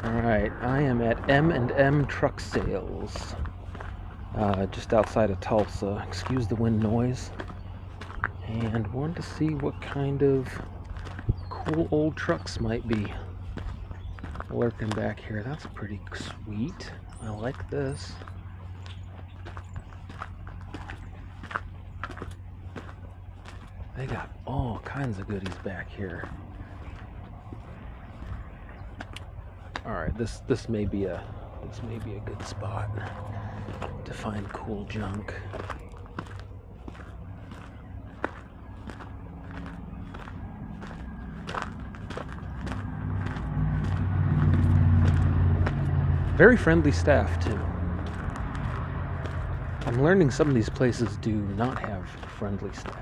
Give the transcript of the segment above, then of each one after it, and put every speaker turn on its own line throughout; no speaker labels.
Alright, I am at M&M Truck Sales, just outside of Tulsa. Excuse the wind noise. And wanted to see what kind of cool old trucks might be lurking back here. That's pretty sweet. I like this. They got all kinds of goodies back here. All right, this may be a good spot to find cool junk. Very friendly staff too. I'm learning some of these places do not have friendly staff.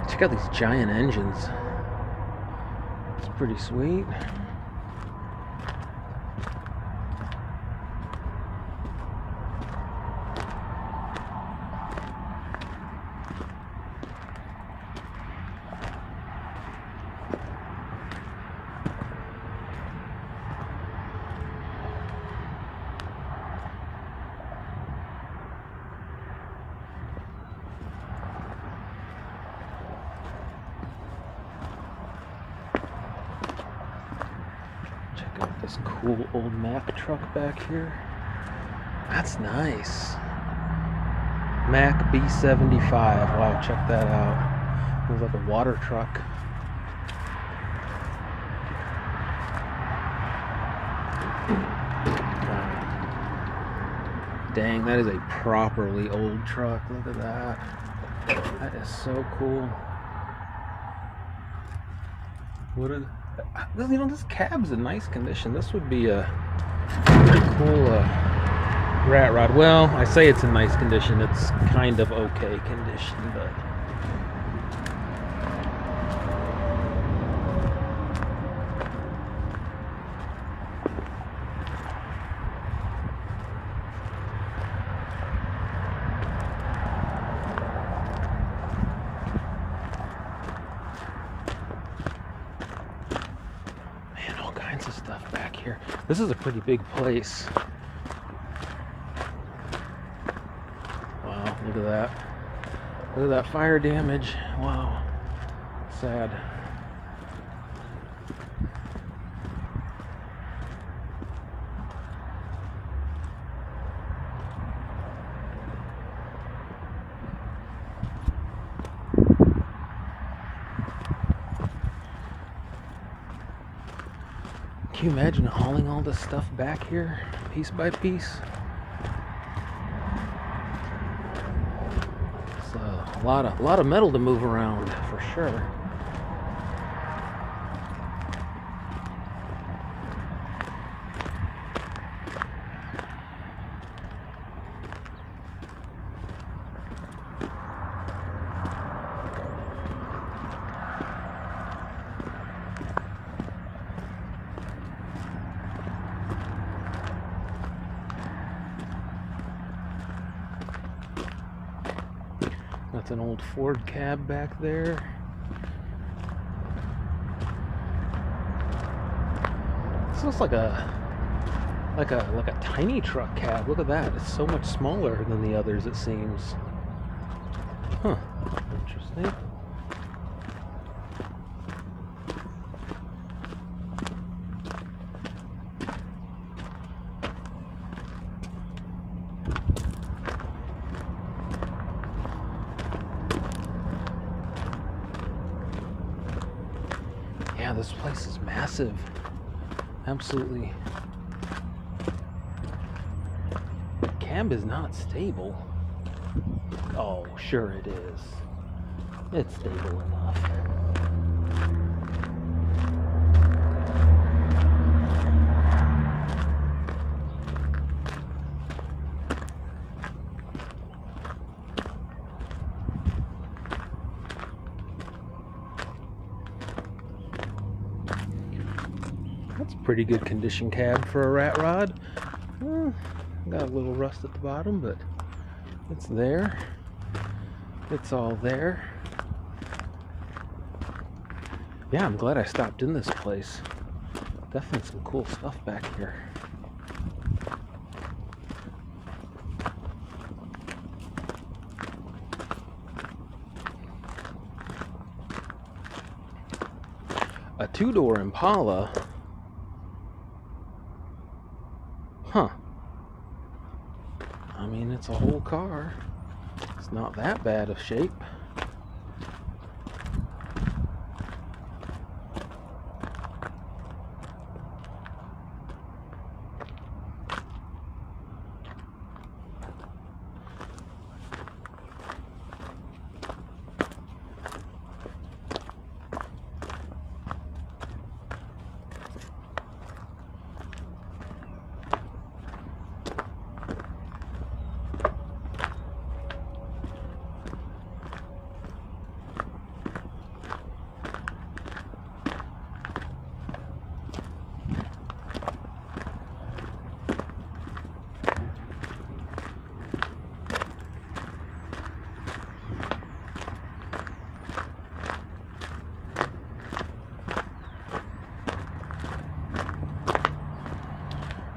Check out these giant engines. It's pretty sweet. Got this cool old Mack truck back here. That's nice. Mack B75. Wow, check that out. Looks like a water truck. Dang, that is a properly old truck. Look at that. That is so cool. What a... You know, this cab's in nice condition. This would be a pretty cool rat rod. Well, I say it's in nice condition. It's kind of okay condition, but... of stuff back here. This is a pretty big place. Wow, look at that. Look at that fire damage. Wow. Sad. Can you imagine hauling all this stuff back here, piece by piece? It's a lot of metal to move around, for sure. That's an old Ford cab back there. This looks like a tiny truck cab. Look at that. It's so much smaller than the others, it seems. Huh. Interesting. Yeah, this place is massive. Absolutely. Cab is not stable. Oh, sure it is. It's stable enough. It's a pretty good condition cab for a rat rod. Got a little rust at the bottom, but it's there. It's all there. Yeah, I'm glad I stopped in this place. Definitely some cool stuff back here. A two-door Impala. Huh. I mean, it's a whole car. It's not that bad of shape.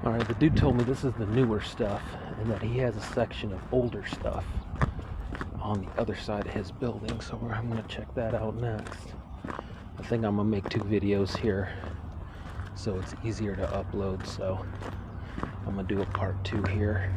Alright, the dude told me this is the newer stuff and that he has a section of older stuff on the other side of his building, so I'm going to check that out next. I think I'm going to make 2 videos here so it's easier to upload, so I'm going to do a part 2 here.